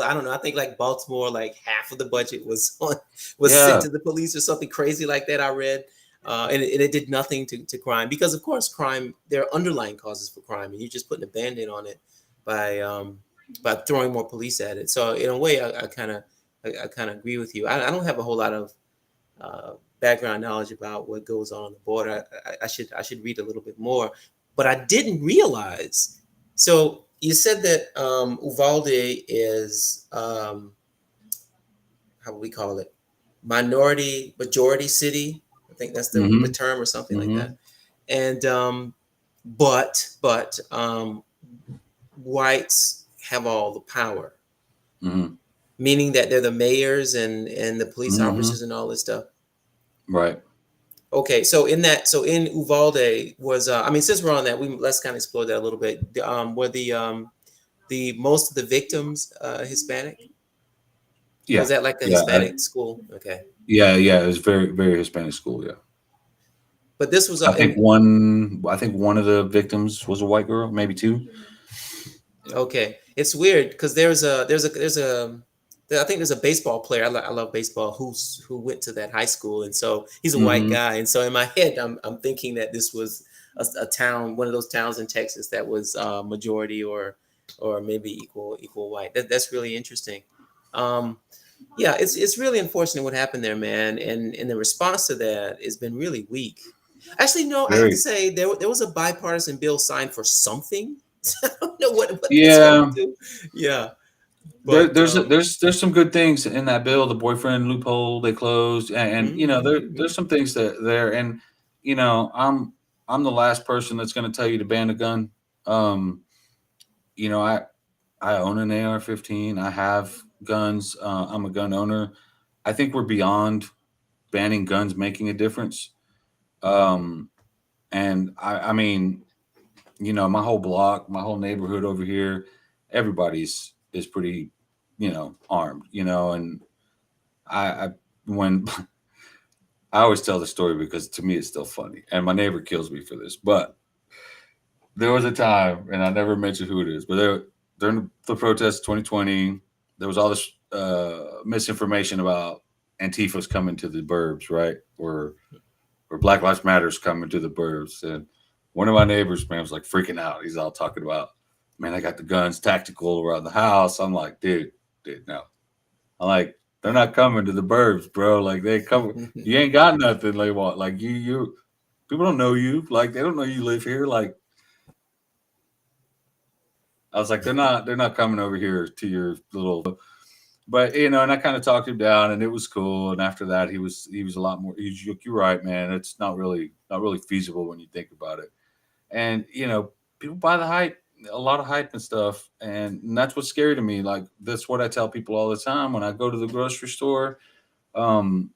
I don't know. I think like Baltimore, like half of the budget was on was sent Yeah, to the police or something crazy like that. I read, and it did nothing to crime because of course crime there are underlying causes for crime, and you're just putting a band-aid on it by throwing more police at it. So in a way, I kind of agree with you. I don't have a whole lot of uh, background knowledge about what goes on the border. I should read a little bit more, but I didn't realize. So you said that Uvalde is how would we call it, minority majority city. I think that's the mm-hmm, term or something like mm-hmm, that. And but whites have all the power, mm-hmm, meaning that they're the mayors and the police mm-hmm. officers and all this stuff. Right. Okay, so in that, so in Uvalde was, I mean, since we're on that, we let's kind of explore that a little bit. Were the most of the victims Hispanic? Was Yeah. that like a Yeah. Hispanic school? Okay, Yeah. Yeah. It was very, very Hispanic school. Yeah. but this was I think in one. I think one of the victims was a white girl, maybe two. okay. It's weird because I think there's a baseball player. I love baseball who went to that high school, and so he's a white Mm-hmm. guy, and so in my head, I'm thinking that this was a town, one of those towns in Texas that was majority or maybe equal white. That's really interesting. Um, yeah, it's really unfortunate what happened there, man, and the response to that has been really weak. Actually, no, I have to Very. say there was a bipartisan bill signed for something. I don't know what that's going to Yeah. do. Yeah, There, but there's some good things in that bill. The boyfriend loophole they closed, and there's mhm. some things that there, and I'm the last person that's going to tell you to ban a gun. Um, you know, I own an AR-15. I have guns. I'm a gun owner. I think we're beyond banning guns making a difference. Um, and I mean, my whole block, my whole neighborhood over here, everybody's is pretty, armed, and I when I always tell the story because to me it's still funny, and my neighbor kills me for this, but there was a time, and I never mentioned who it is, but during the protest 2020, there was all this misinformation about Antifa's coming to the burbs, right? Or Black Lives Matter's coming to the burbs. And one of my neighbors, man, was like freaking out. He's all talking about, man, I got the guns tactical around the house. I'm like, dude, no. I'm like, they're not coming to the burbs, bro. Like they come, you ain't got nothing. Like what? Like you, people don't know you. Like they don't know you live here. Like I was like, they're not coming over here to your little. But and I kind of talked him down, and it was cool. And after that, he was a lot more. You're right, man. It's not really feasible when you think about it. And people buy the hype, a lot of hype and stuff, and that's what's scary to me. Like that's what I tell people all the time when I go to the grocery store. Um,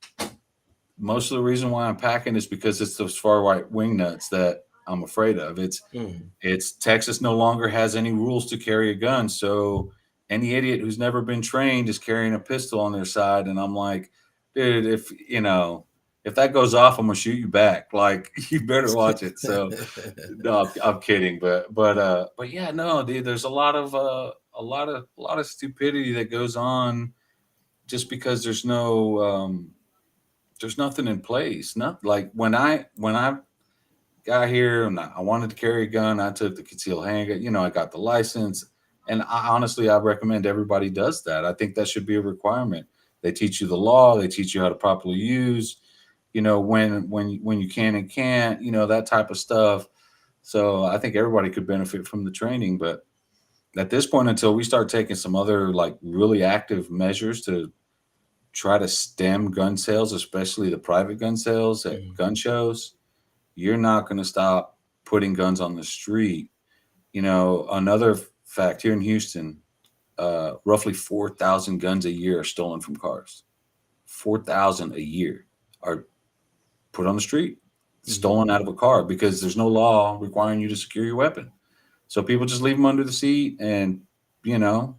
Most of the reason why I'm packing is because it's those far right wing nuts that I'm afraid of. Mhm. It's Texas no longer has any rules to carry a gun, so any idiot who's never been trained is carrying a pistol on their side, and I'm like, dude, if that goes off, I'm gonna shoot you back. Like you better watch it. So no, I'm kidding, but yeah, no, dude, there's a lot of stupidity that goes on just because there's nothing in place. Not like when I got here and I wanted to carry a gun, I took the concealed handgun. I got the license, and I recommend everybody does that. I think that should be a requirement. They teach you the law. They teach you how to properly use. When you can and can't. That type of stuff. So I think everybody could benefit from the training, but at this point, until we start taking some other like really active measures to try to stem gun sales, especially the private gun sales at Mhm. gun shows, you're not going to stop putting guns on the street. Another fact here in Houston, roughly 4,000 guns a year are stolen from cars. 4,000 a year are put on the street, Hmm. stolen out of a car because there's no law requiring you to secure your weapon. So people just leave them under the seat, and you know,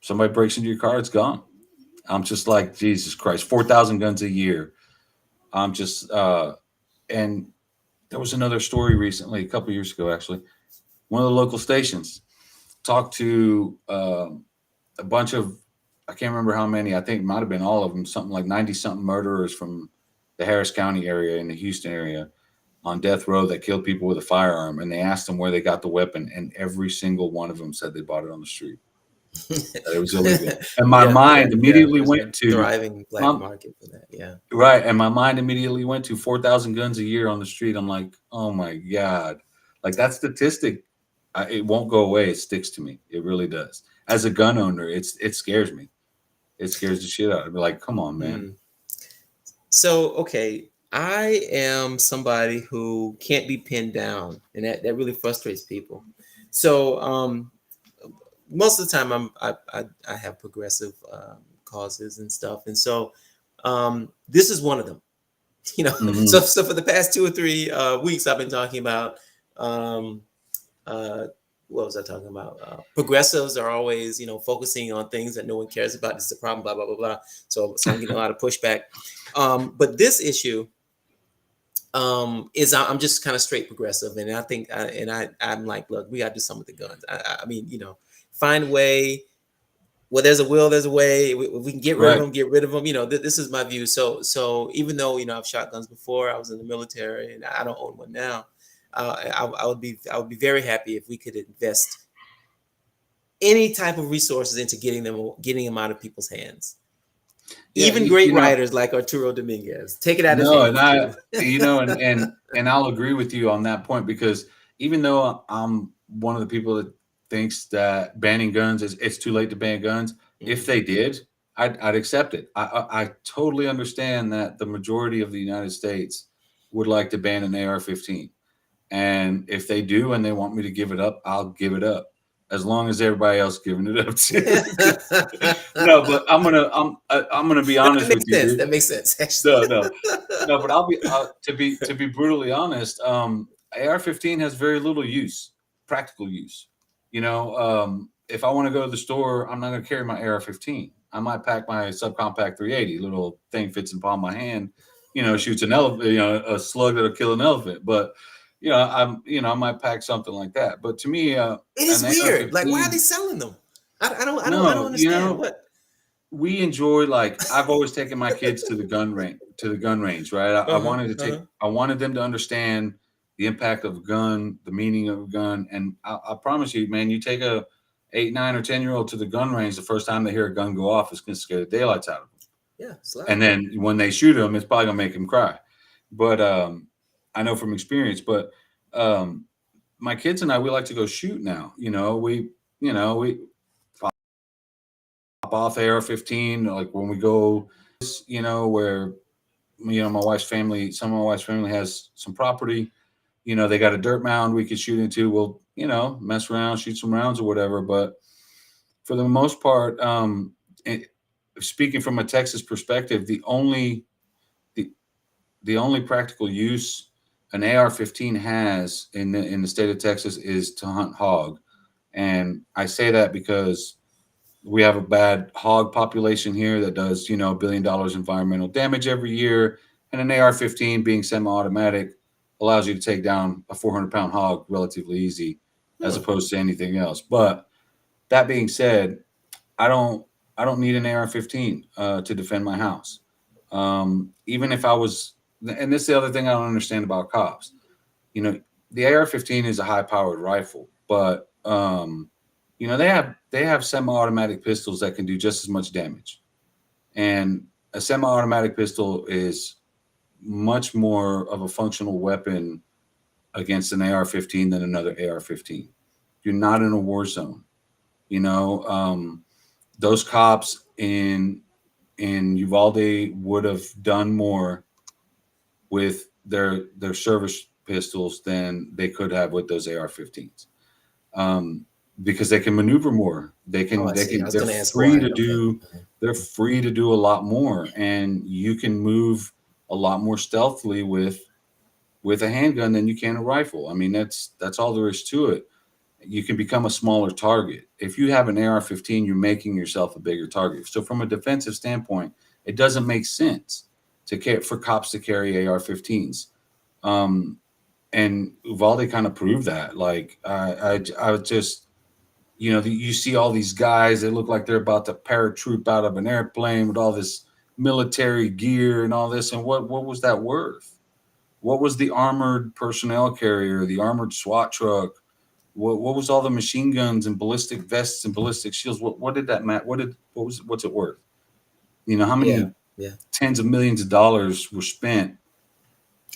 somebody breaks into your car, it's gone. I'm just like, Jesus Christ, 4,000 guns a year. I'm just, and there was another story recently, a couple years ago, actually. One of the local stations talked to a bunch of, I can't remember how many, I think it might have been all of them, something like 90 something murderers from the Harris County area in the Houston area on death row that killed people with a firearm. And they asked them where they got the weapon, and every single one of them said they bought it on the street, that it was illegal. And my Yeah, yeah, mind yeah. immediately There's went a to, thriving black my, market for that. Yeah. right. And my mind immediately went to 4,000 guns a year on the street. I'm like, oh my God. Like that statistic, it won't go away. It sticks to me. It really does. As a gun owner, it scares me. It scares the shit out of me. Like, come on, man. Hmm. So, okay, I am somebody who can't be pinned down, and that really frustrates people. So, most of the time, I have progressive causes and stuff, and so this is one of them. You know, so Hmm. so for the past 2 or 3 weeks, I've been talking about um, uh, what was I talking about? Progressives are always, focusing on things that no one cares about. This is a problem, blah blah blah blah. So I'm getting a lot of pushback. But this issue is I'm just kind of straight progressive, and I think, I'm like, look, we got to do something with the guns. I mean, find a way. Well, there's a will, there's a way. If we can get rid of Right. them, get rid of them. This is my view. So even though I've shot guns before, I was in the military, and I don't own one now. I would be very happy if we could invest any type of resources into getting them out of people's hands. Yeah. Even great writers like Arturo Dominguez, take it out of his No, and hands too. and I'll agree with you on that point because even though I'm one of the people that thinks that banning guns is it's too late to ban guns, if Mhm. they did, I'd accept it. I totally understand that the majority of the United States would like to ban an AR-15, and if they do and they want me to give it up, I'll give it up as long as everybody else giving it up too. No, but I'm gonna be No, that honest with makes you, sense. dude. That makes sense, No, actually. no, no, but I'll be to be brutally honest. AR-15 has very little use, practical use. If I want to go to the store, I'm not going to carry my AR-15. I might pack my subcompact 380. Little thing fits in the palm of my hand. Shoots an elephant. A slug that'll kill an elephant. But I might pack something like that. But to me, It an is weird. Like, why are they AR-15, selling them? I don't no, understand what. we enjoy, like, I've always taken my kids to the gun range, right? I Uh huh. wanted to Uh take huh. I wanted them to understand the impact of a gun, the meaning of a gun, and I promise you, man, you take a 8, 9, or 10-year-old to the gun range, the first time they hear a gun go off, it's going to scare the daylights out of them, Yeah, slap. and then when they shoot them, it's probably going to make them cry. But I know from experience. But um, my kids and I, we like to go shoot now. We pop off AR-15 like when we go, where my wife's family, some of my wife's family has some property. They got a dirt mound we could shoot into. We'll mess around, shoot some rounds or whatever. But for the most part, it, speaking from a Texas perspective, the the only practical use an AR-15 has in the state of Texas is to hunt hog. And I say that because we have a bad hog population here that does, $1 billion environmental damage every year. And an AR-15 being semi-automatic allows you to take down a 400-pound hog relatively easy, as Huh. opposed to anything else. But that being said, I don't I don't need an AR-15 to defend my house. Even if I was, and this is the other thing I don't understand about cops. You know, the AR-15 is a high-powered rifle, but they have semi-automatic pistols that can do just as much damage. And a semi-automatic pistol is much more of a functional weapon against an AR-15 than another AR-15. You're not in a war zone. You know, those cops in Uvalde would have done more with their service pistols than they could have with those AR-15s, um, because they can maneuver more. They Oh, can I they see. I can was they're going to ask free why. to Okay. do they're free to do a lot more, and you can move a lot more stealthily with a handgun than you can a rifle. I mean, that's all there is to it. You can become a smaller target. If you have an AR-15, you're making yourself a bigger target. So from a defensive standpoint, it doesn't make sense for cops to carry AR-15s. Um, and Uvalde kind of proved that. Like I just, you see all these guys. They look like they're about to paratroop out of an airplane with all this military gear and all this. And what was that worth? What was the armored personnel carrier, the armored SWAT truck? What was all the machine guns and ballistic vests and ballistic shields? What did that matter? What's it worth? How Yeah, many yeah, tens of millions of dollars were spent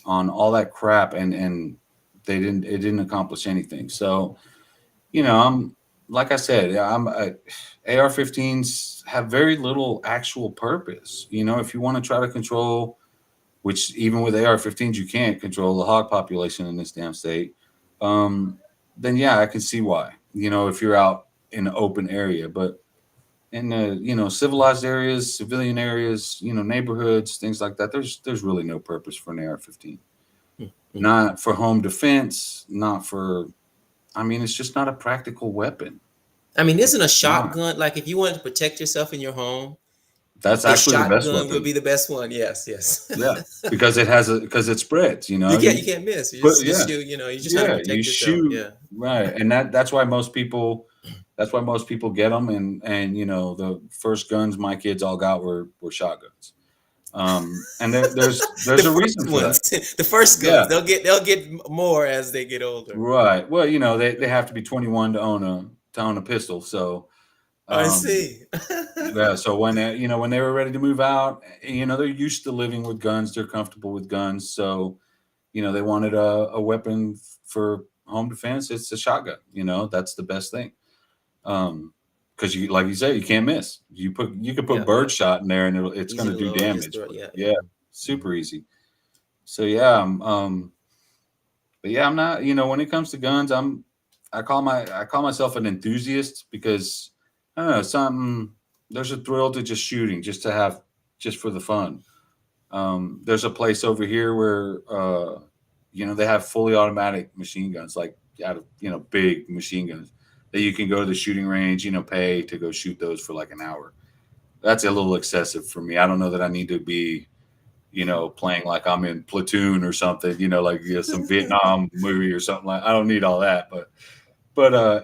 on all that crap, and it didn't accomplish anything. So I'm like I said, yeah, AR-15s have very little actual purpose. If you want to try to control, which even with AR-15s you can't control the hog population in this damn state, um, then yeah, I can see why. If you're out in an open area, but in civilized areas, civilian areas, neighborhoods, things like that, there's really no purpose for an AR-15. mm-hmm. Not for home defense, not for. I mean, it's just not a practical weapon. I mean, It's isn't a not. shotgun like if you wanted to protect yourself in your home, That's a actually the best shotgun would weapon. be the best one. Yes, yes. Yeah, because it spreads. You can't miss. You But just yeah, shoot. You're just trying to yeah, you protect yourself. shoot Yeah. right, and that's why most people. That's why most people get them, and the first guns my kids all got were shotguns, and The there's a reason first for that. ones, the first guns, Yeah, they'll get more as they get older. right. Well, they have to be 21 to own a pistol, so I um, see. yeah. So when they were ready to move out, they're used to living with guns, they're comfortable with guns, so they wanted a weapon for home defense. It's a shotgun. That's the best thing. Because you, like you say, you can't miss. You could put Yeah, yeah. bird shot in there, and it's going Easy to to do load. Just damage. throw it. But Yeah, yeah. yeah, Mhm. super easy. So yeah, but yeah, I'm not. When it comes to guns, I call myself an enthusiast because I don't know something. There's a thrill to just shooting, just for the fun. There's a place over here where they have fully automatic machine guns, like out of big machine guns that you can go to the shooting range, pay to go shoot those for like an hour. That's a little excessive for me. I don't know that I need to be playing like I'm in Platoon or something, like some Vietnam movie or something. Like I don't need all that, but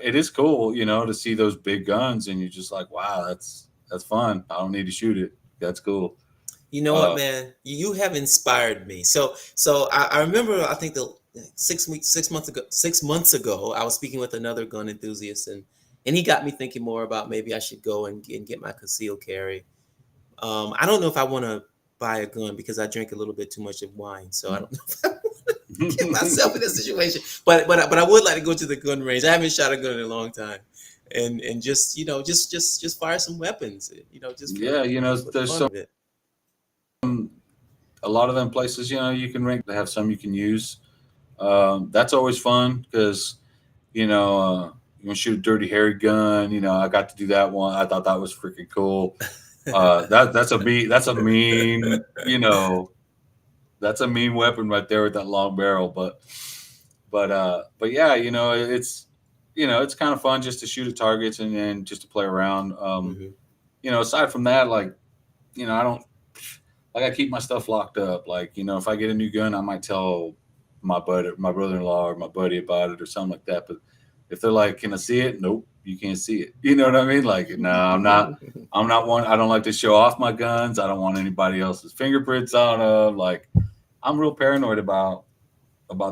it is cool, to see those big guns, and you're just like, wow, that's fun. I don't need to shoot it. That's cool. You know what, Uh, man? You have inspired me. So I remember. I think the 6 weeks, 6 months ago, 6 months ago, I was speaking with another gun enthusiast, and he got me thinking more about maybe I should go and get my concealed carry. I don't know if I want to buy a gun because I drink a little bit too much of wine, so I don't know if I want to get myself in a situation. But I would like to go to the gun range. I haven't shot a gun in a long time, and just just fire some weapons. Just yeah, for the there's fun of it. a lot of them places, you can rank. They have some you can use. That's always fun because you can shoot a dirty hairy gun. I got to do that one. I thought that was freaking cool. That's a mean weapon right there with that long barrel. But yeah, it's kind of fun just to shoot at targets and just to play around. Hmm. Aside from that, like I don't like I keep my stuff locked up. Like if I get a new gun, I might tell my brother-in-law, or my buddy about it or something like that. But if they're like, "Can I see it?" Nope, you can't see it. You know what I mean? Like, no, I'm not. I'm not one. I don't like to show off my guns. I don't want anybody else's fingerprints on them. Like, I'm real paranoid about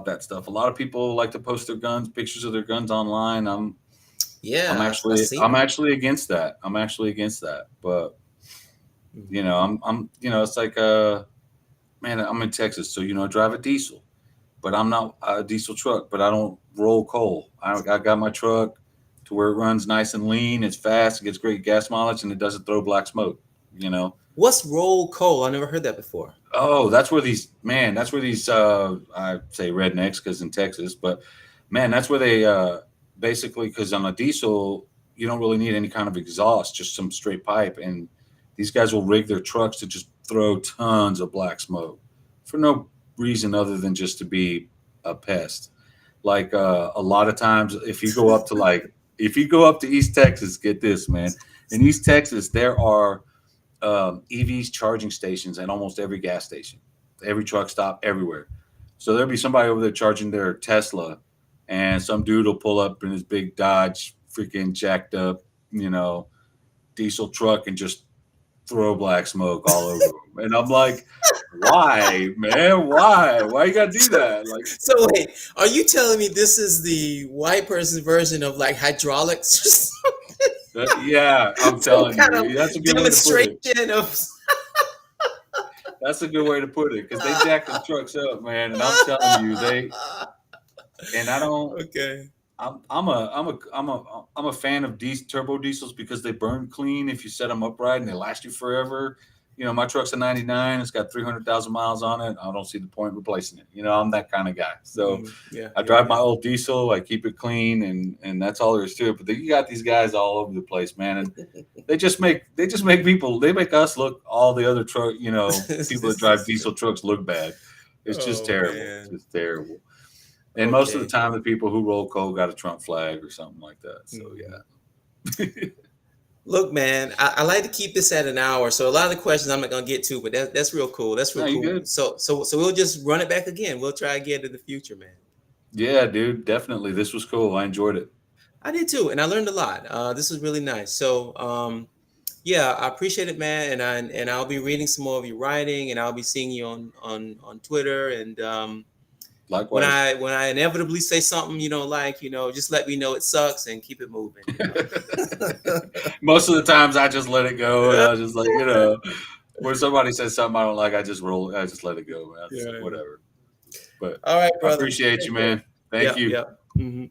that stuff. A lot of people like to post their guns, pictures of their guns online. I'm Yeah, I actually seen I'm them. actually against that. I'm actually against that. But Hmm. it's like man, I'm in Texas, so I drive a diesel, but I'm not a diesel truck, but I don't roll coal. I got my truck to where it runs nice and lean, it's fast, it gets great gas mileage, and it doesn't throw black smoke. You know, What's roll coal? I never heard that before. oh, that's where these I say rednecks because in Texas, but man, that's where they basically, because on a diesel you don't really need any kind of exhaust, just some straight pipe, and these guys will rig their trucks to just throw tons of black smoke. for no reason other than just to be a pest. Like a lot of times, if you go up to East Texas, get this, man. In East Texas, there are EVs charging stations at almost every gas station, every truck stop, everywhere. So there'll be somebody over there charging their Tesla, and some dude will pull up in his big Dodge, freaking jacked up, you know, diesel truck, and just throw black smoke all over them. And I'm like, why, man? Why? Why you gotta do that? Like, So wait, are you telling me this is the white person's version of like hydraulics? yeah, I'm Some telling kind of you, that's a good way to put it. demonstration of. That's a good way to put it because they jack them trucks up, man. And I'm telling you, and I don't. Okay. I'm a fan of turbo diesels because they burn clean if you set them up right and they last you forever. You know, my truck's a '99. It's got 300,000 miles on it. I don't see the point replacing it. You know, I'm that kind of guy. So Yeah, I drive my old diesel. I keep it clean, and that's all there is to it. But you got these guys all over the place, man, and they just make people. They make us look all the other truck. You know, people that drive diesel trucks look bad. It's just Oh terrible. man. It's just terrible. And most of the Okay. time, the people who roll coal got a Trump flag or something like that. So yeah. Look, man, I like to keep this at an hour, so a lot of the questions I'm not gonna get to, but that's real cool. That's real No, you cool. good? So we'll just run it back again. We'll try again in the future, man. Yeah, dude, definitely. This was cool. I enjoyed it. I did too, and I learned a lot. This was really nice. So, yeah, I appreciate it, man. And I'll be reading some more of your writing, and I'll be seeing you on Twitter. And when Likewise. I inevitably say something, like just let me know it sucks and keep it moving. Most of the times, I just let it go, and I was just like, when somebody says something I don't like, I just roll. I just let it go. Man. Yeah. Whatever. But All right, I brother. appreciate you, man. Thank Yeah, you. yeah. Mhm.